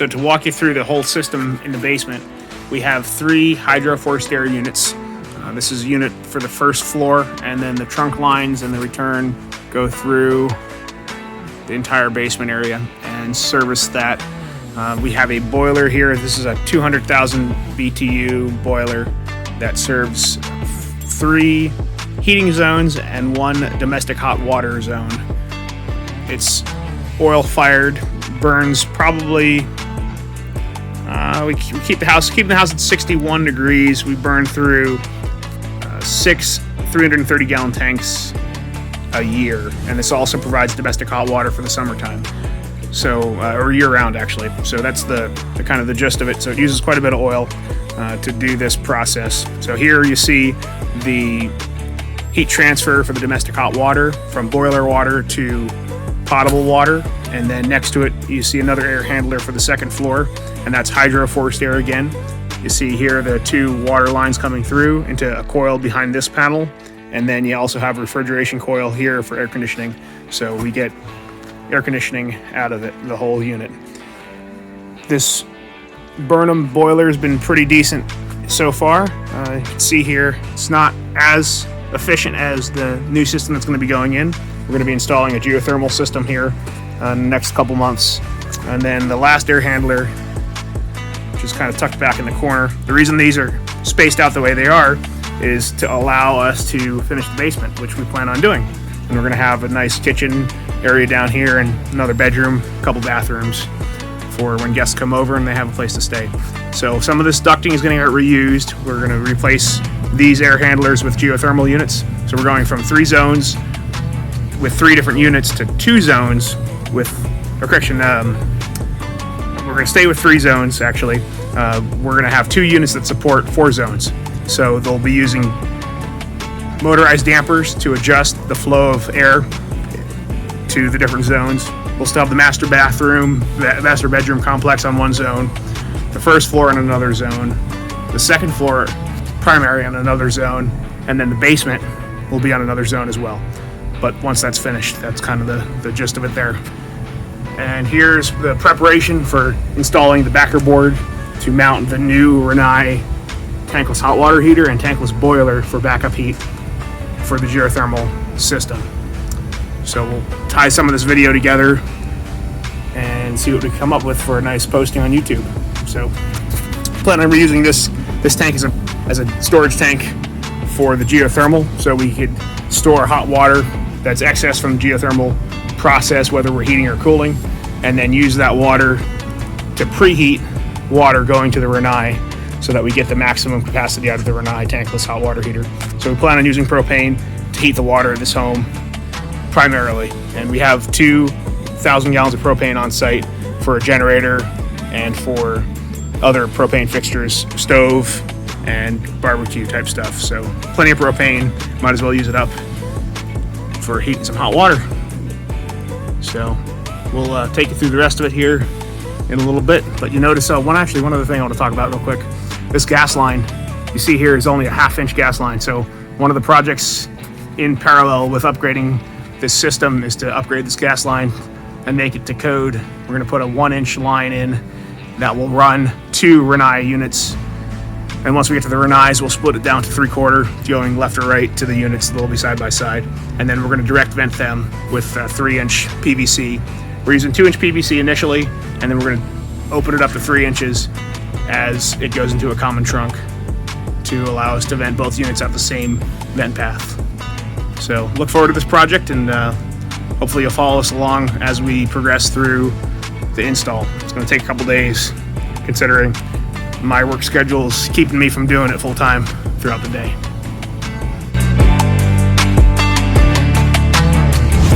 So to walk you through the whole system in the basement, we have 3 hydro-forced air units. This is a unit for the first floor, and then the trunk lines and the return go through the entire basement area and service that. We have a boiler here. This is a 200,000 BTU boiler that serves 3 heating zones and 1 domestic hot water zone. It's oil fired, burns probably. We keep the house at 61 degrees. We burn through 6 330-gallon tanks a year, and this also provides domestic hot water for the summertime. So, or year-round actually. So that's the kind of the gist of it. So it uses quite a bit of oil to do this process. So here you see the heat transfer for the domestic hot water from boiler water to potable water, and then next to it you see another air handler for the second floor, and that's hydro-forced air again. You see here the 2 water lines coming through into a coil behind this panel, and then you also have a refrigeration coil here for air conditioning, so we get air conditioning out of it, the whole unit. This Burnham boiler has been pretty decent so far. You can see here it's not as efficient as the new system that's going to be going in. We're going to be installing a geothermal system here in the next couple months. And then the last air handler, which is kind of tucked back in the corner. The reason these are spaced out the way they are is to allow us to finish the basement, which we plan on doing. And we're going to have a nice kitchen area down here and another bedroom, a couple bathrooms for when guests come over and they have a place to stay. So some of this ducting is going to get reused. We're going to replace these air handlers with geothermal units. So we're going from 3 zones with 3 different units to 2 zones with, or correction, we're going to stay with 3 zones actually. We're going to have 2 units that support 4 zones. So they'll be using motorized dampers to adjust the flow of air to the different zones. We'll still have the master bedroom complex on one zone, the first floor in another zone, the second floor primary on another zone, and then the basement will be on another zone as well. But once that's finished, that's kind of the gist of it there. And here's the preparation for installing the backer board to mount the new Rinnai tankless hot water heater and tankless boiler for backup heat for the geothermal system. So we'll tie some of this video together and see what we come up with for a nice posting on YouTube. So plan on reusing this tank as a storage tank for the geothermal, so we could store hot water that's excess from the geothermal process, whether we're heating or cooling, and then use that water to preheat water going to the Rinnai so that we get the maximum capacity out of the Rinnai tankless hot water heater. So we plan on using propane to heat the water in this home primarily, and we have 2,000 gallons of propane on site for a generator and for other propane fixtures, stove and barbecue type stuff. So plenty of propane, might as well use it up for heating some hot water. So we'll take you through the rest of it here in a little bit. But you notice one other thing I want to talk about real quick. This gas line you see here is only a 1/2-inch gas line. So one of the projects in parallel with upgrading this system is to upgrade this gas line and make it to code. We're going to put a 1-inch line in that will run 2 Rinnai units. And once we get to the Rinnais, we'll split it down to 3/4, going left or right to the units. They'll be side by side. And then we're going to direct vent them with 3-inch PVC. We're using 2-inch PVC initially, and then we're going to open it up to 3 inches as it goes into a common trunk to allow us to vent both units out the same vent path. So look forward to this project, and hopefully you'll follow us along as we progress through the install. It's going to take a couple days, considering my work schedule is keeping me from doing it full time throughout the day.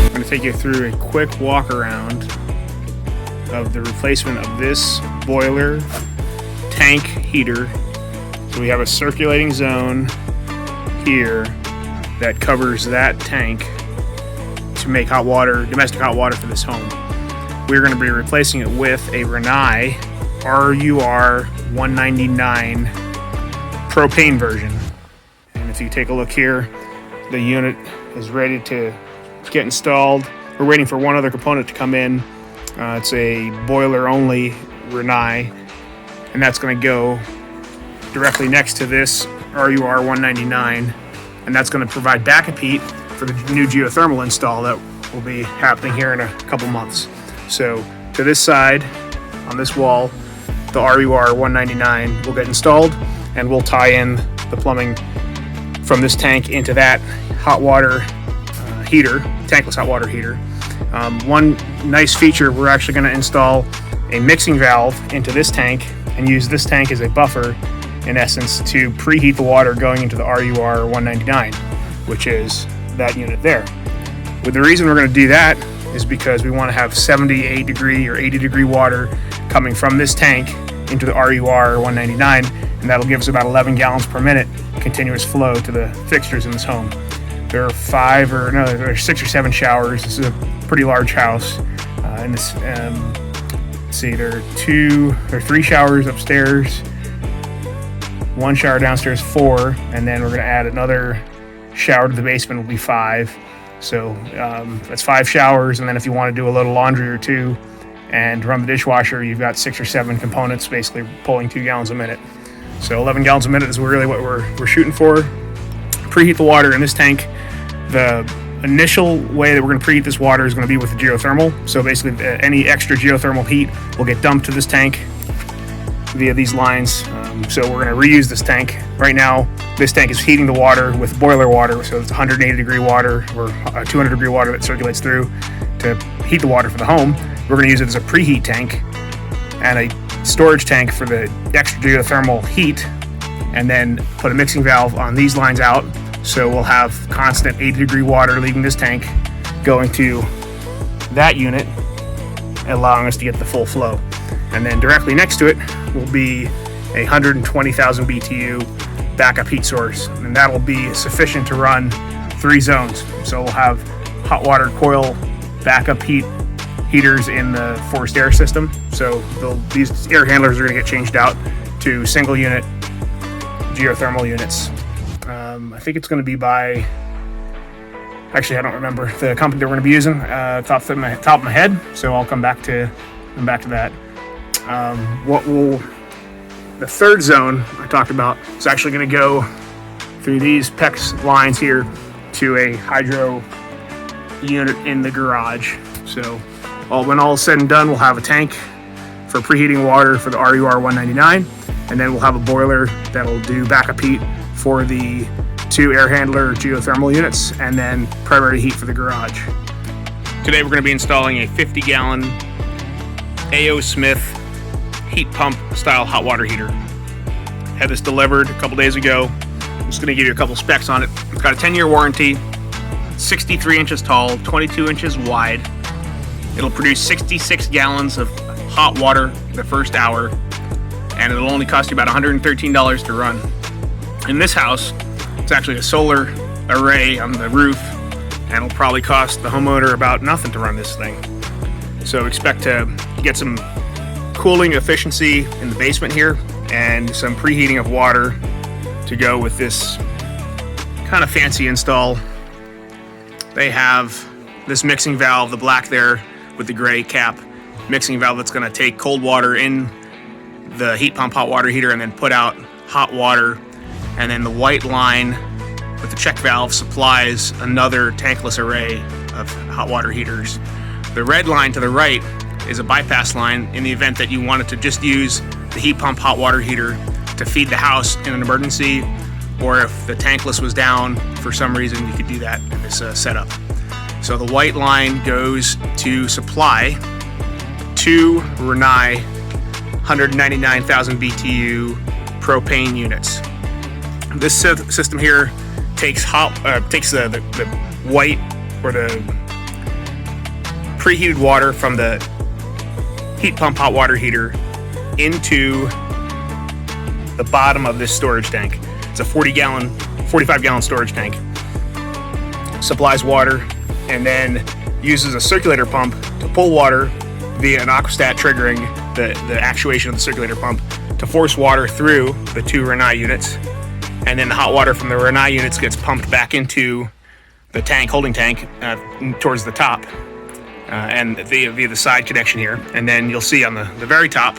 I'm going to take you through a quick walk around of the replacement of this boiler tank heater. So we have a circulating zone here that covers that tank to make hot water, domestic hot water for this home. We're going to be replacing it with a Rinnai RUR 199 propane version. And if you take a look here, the unit is ready to get installed. We're waiting for one other component to come in. It's a boiler only Renai, and that's going to go directly next to this RUR 199, and that's going to provide backup heat for the new geothermal install that will be happening here in a couple months. So to this side, on this wall, the RUR 199 will get installed, and we'll tie in the plumbing from this tank into that hot water heater, tankless hot water heater. One nice feature, we're actually going to install a mixing valve into this tank and use this tank as a buffer, in essence, to preheat the water going into the RUR 199, which is that unit there. Well, the reason we're going to do that is because we want to have 78 degree or 80 degree water coming from this tank into the RUR 199, and that'll give us about 11 gallons per minute continuous flow to the fixtures in this home. There are 6 or 7 showers. This is a pretty large house. In this, let's see, there are 3 showers upstairs, 1 shower downstairs, 4, and then we're going to add another shower to the basement, will be 5. So that's 5 showers, and then if you want to do a little laundry or 2 and run the dishwasher, you've got 6 or 7 components basically pulling 2 gallons a minute. So 11 gallons a minute is really what we're shooting for. Preheat the water in this tank. The initial way that we're going to preheat this water is going to be with the geothermal. So basically any extra geothermal heat will get dumped to this tank via these lines. So we're going to reuse this tank. Right now, this tank is heating the water with boiler water, so it's 180 degree water or 200 degree water that circulates through to heat the water for the home. We're going to use it as a preheat tank and a storage tank for the extra geothermal heat, and then put a mixing valve on these lines out. So we'll have constant 80 degree water leaving this tank going to that unit, allowing us to get the full flow. And then directly next to it will be a 120,000 BTU backup heat source, and that'll be sufficient to run 3 zones. So we'll have hot water coil backup heaters in the forced air system. So these air handlers are going to get changed out to single unit geothermal units. I think it's going to be by, actually I don't remember the company that we're going to be using top of my head, so I'll come back to that. The third zone I talked about is actually going to go through these PEX lines here to a hydro unit in the garage. So when all is said and done, we'll have a tank for preheating water for the RUR 199, and then we'll have a boiler that'll do backup heat for the 2 air handler geothermal units, and then primary heat for the garage. Today we're going to be installing a 50-gallon A.O. Smith heat pump style hot water heater. Had this delivered a couple days ago. I'm just going to give you a couple specs on it. It's got a 10-year warranty, 63 inches tall, 22 inches wide. It'll produce 66 gallons of hot water the first hour, and it'll only cost you about $113 to run. In this house, it's actually a solar array on the roof, and it'll probably cost the homeowner about nothing to run this thing. So expect to get some cooling efficiency in the basement here, and some preheating of water to go with this kind of fancy install. They have this mixing valve, the black there with the gray cap, mixing valve that's going to take cold water in the heat pump hot water heater and then put out hot water. And then the white line with the check valve supplies another tankless array of hot water heaters. The red line to the right is a bypass line in the event that you wanted to just use the heat pump hot water heater to feed the house in an emergency, or if the tankless was down for some reason, you could do that in this setup. So the white line goes to supply 2 Renai 199,000 BTU propane units. This system here takes the white or the preheated water from the heat pump hot water heater into the bottom of this storage tank. It's a 45-gallon storage tank. Supplies water and then uses a circulator pump to pull water via an aquastat triggering the actuation of the circulator pump to force water through the 2 Renai units. And then the hot water from the Renai units gets pumped back into the tank, holding tank, towards the top, and via the side connection here. And then you'll see on the very top,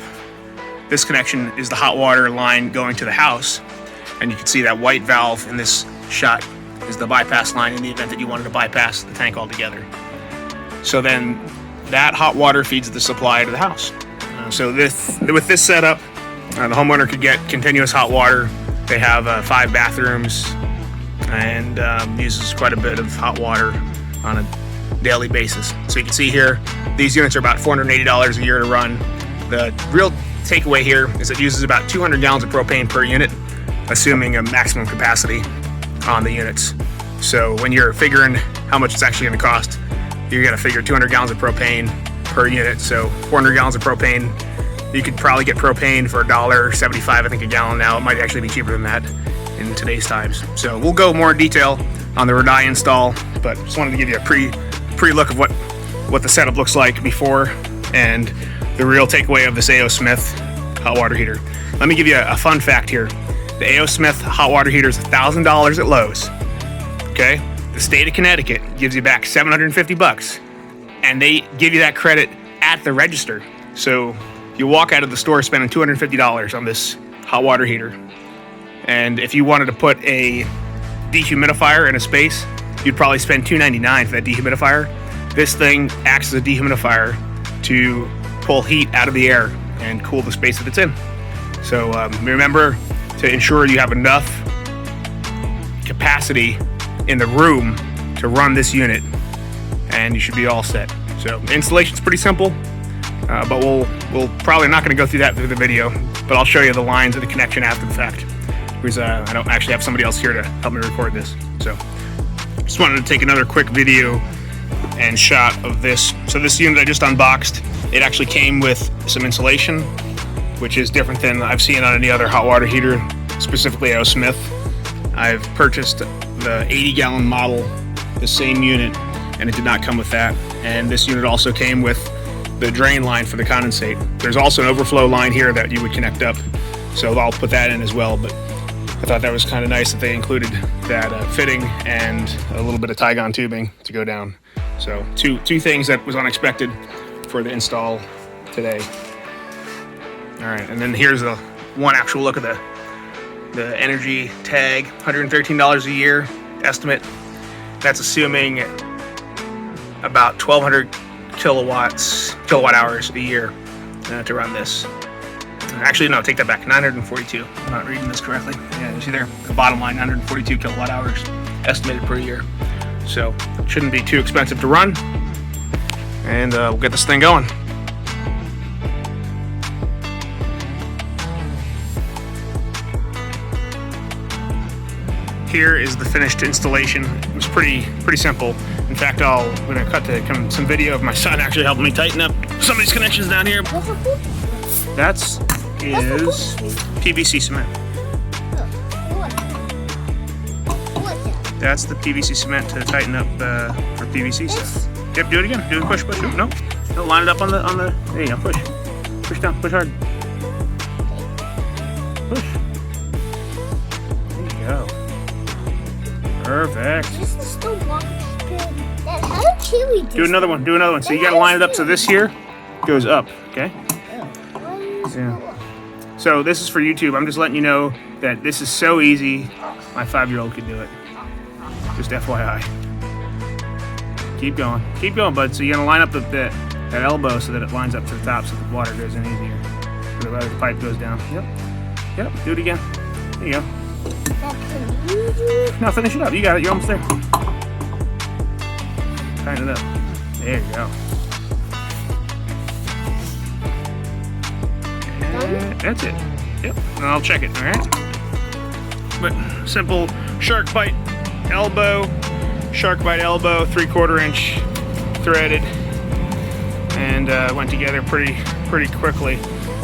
This connection is the hot water line going to the house, and you can see that white valve in this shot is the bypass line in the event that you wanted to bypass the tank altogether. So then that hot water feeds the supply to the house. So with this setup, the homeowner could get continuous hot water. They have 5 bathrooms and uses quite a bit of hot water on a daily basis. So you can see here, these units are about $480 a year to run. The real takeaway here is it uses about 200 gallons of propane per unit, assuming a maximum capacity on the units. So when you're figuring how much it's actually going to cost, you're going to figure 200 gallons of propane per unit. So 400 gallons of propane, you could probably get propane for $1.75, I think, a gallon now. It might actually be cheaper than that in today's times. So we'll go more in detail on the Radai install, but just wanted to give you a pre-look of what the setup looks like before and the real takeaway of this A.O. Smith hot water heater. Let me give you a fun fact here. The A.O. Smith hot water heater is $1,000 at Lowe's. Okay? The state of Connecticut gives you back $750, and they give you that credit at the register. So you walk out of the store spending $250 on this hot water heater. And if you wanted to put a dehumidifier in a space, you'd probably spend $299 for that dehumidifier. This thing acts as a dehumidifier to pull heat out of the air and cool the space that it's in. So remember to ensure you have enough capacity in the room to run this unit, and you should be all set. So the installation's pretty simple, but we'll probably not going to go through that through the video, but I'll show you the lines of the connection after the fact, because I don't actually have somebody else here to help me record this. So just wanted to take another quick video and shot of this. So this unit I just unboxed, it actually came with some insulation, which is different than I've seen on any other hot water heater, specifically A.O. Smith. I've purchased the 80-gallon model, the same unit, and it did not come with that. And this unit also came with the drain line for the condensate. There's also an overflow line here that you would connect up, so I'll put that in as well. But I thought that was kind of nice that they included that fitting and a little bit of Tygon tubing to go down. So two things that was unexpected for the install today. All right, and then here's the one actual look at the energy tag, $113 a year estimate. That's assuming about 1,200 kilowatt hours a year to run this. Actually, no, take that back, 942. I'm not reading this correctly. Yeah, you see there, the bottom line, 942 kilowatt hours estimated per year. So it shouldn't be too expensive to run, and we'll get this thing going. Here is the finished installation. It was pretty simple. In fact, I'm going to cut some video of my son actually helping me tighten up some of these connections down here. That is PVC cement. That's the PVC cement to tighten up for PVC stuff. Yep, do it again. Do it, push. No, line it up on the. There you go. Push down. Push hard. Push. There you go. Perfect. Do another one. So you got to line it up so this here goes up. Okay. Yeah. So this is for YouTube. I'm just letting you know that this is so easy. My 5-year-old could do it. Just FYI. Keep going, bud. So you're gonna line up that elbow so that it lines up to the top, so the water goes in easier. So the pipe goes down. Yep. Do it again. There you go. Now finish it up. You got it. You're almost there. Tighten it up. There you go. And that's it. Yep. And I'll check it. All right. But simple shark bite elbow, 3/4 inch threaded, and went together pretty quickly.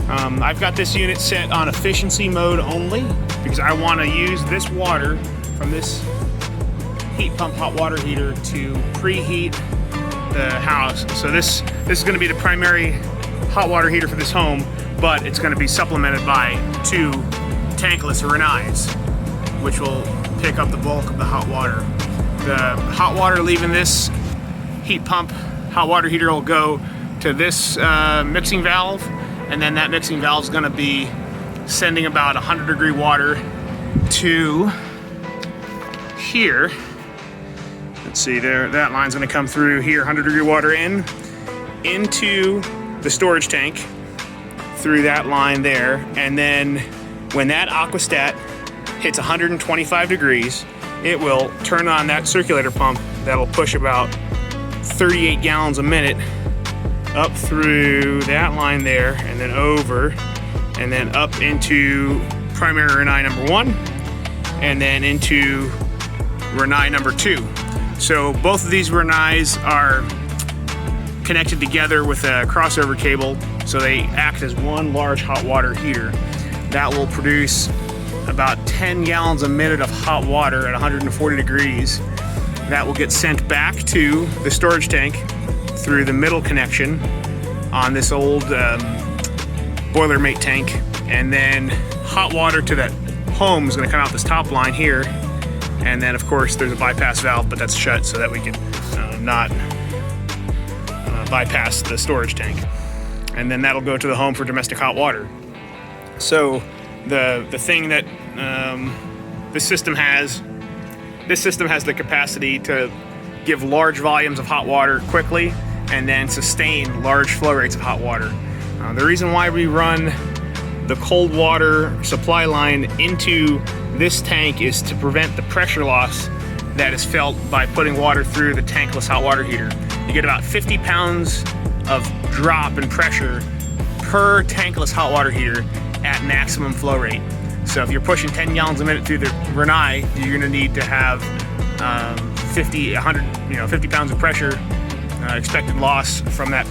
I've got this unit set on efficiency mode only because I want to use this water from this heat pump hot water heater to preheat the house. So this is going to be the primary hot water heater for this home, but it's going to be supplemented by 2 tankless Radais, which will pick up the bulk of the hot water. The hot water leaving this heat pump hot water heater will go to this mixing valve, and then that mixing valve is going to be sending about 100-degree water to here. Let's see there, that line's going to come through here, 100-degree water into the storage tank through that line there, and then when that aquastat hits 125 degrees, it will turn on that circulator pump that'll push about 38 gallons a minute up through that line there, and then over, and then up into primary Renai number 1, and then into Renai number 2. So both of these Renais are connected together with a crossover cable, so they act as one large hot water heater that will produce about 10 gallons a minute of hot water at 140 degrees. That will get sent back to the storage tank through the middle connection on this old Boilermate tank, and then hot water to that home is going to come out this top line here, and then of course there's a bypass valve, but that's shut so that we can not bypass the storage tank, and then that'll go to the home for domestic hot water. So the thing that this system has the capacity to give large volumes of hot water quickly and then sustain large flow rates of hot water. The reason why we run the cold water supply line into this tank is to prevent the pressure loss that is felt by putting water through the tankless hot water heater. You get about 50 pounds of drop in pressure per tankless hot water heater at maximum flow rate. So if you're pushing 10 gallons a minute through the Renai, you're gonna need to have 50 pounds of pressure expected loss from that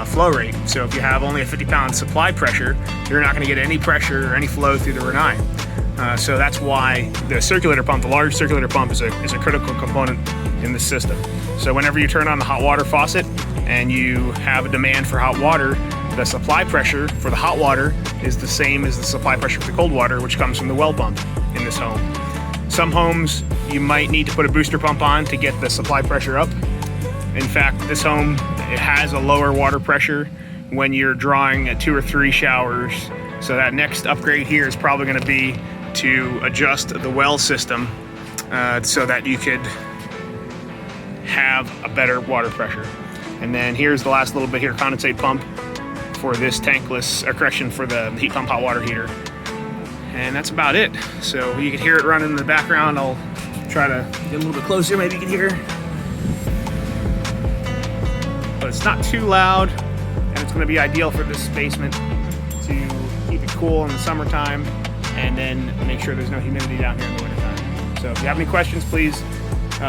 flow rate. So if you have only a 50-pound supply pressure, you're not gonna get any pressure or any flow through the Renai. So that's why the circulator pump, the large circulator pump, is a critical component in the system. So whenever you turn on the hot water faucet and you have a demand for hot water, the supply pressure for the hot water is the same as the supply pressure for the cold water, which comes from the well pump in this home. Some homes you might need to put a booster pump on to get the supply pressure up. In fact, this home, it has a lower water pressure when you're drawing at 2 or 3 showers. So that next upgrade here is probably going to be to adjust the well system so that you could have a better water pressure. And then here's the last little bit here, condensate pump for this tankless, or correction, for the heat pump hot water heater. And that's about it. So you can hear it running in the background. I'll try to get a little bit closer, maybe you can hear. But it's not too loud, and it's gonna be ideal for this basement to keep it cool in the summertime and then make sure there's no humidity down here in the wintertime. So if you have any questions, please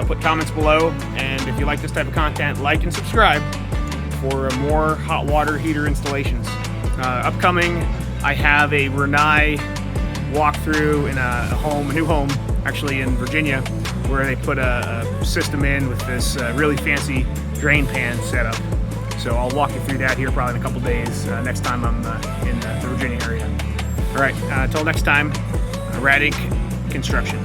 put comments below, and if you like this type of content, like and subscribe for more hot water heater installations. Upcoming, I have a Renai walkthrough in a new home, actually in Virginia, where they put a system in with this really fancy drain pan setup. So I'll walk you through that here probably in a couple days, next time I'm in the Virginia area. All right, until next time, Rad Inc. Construction.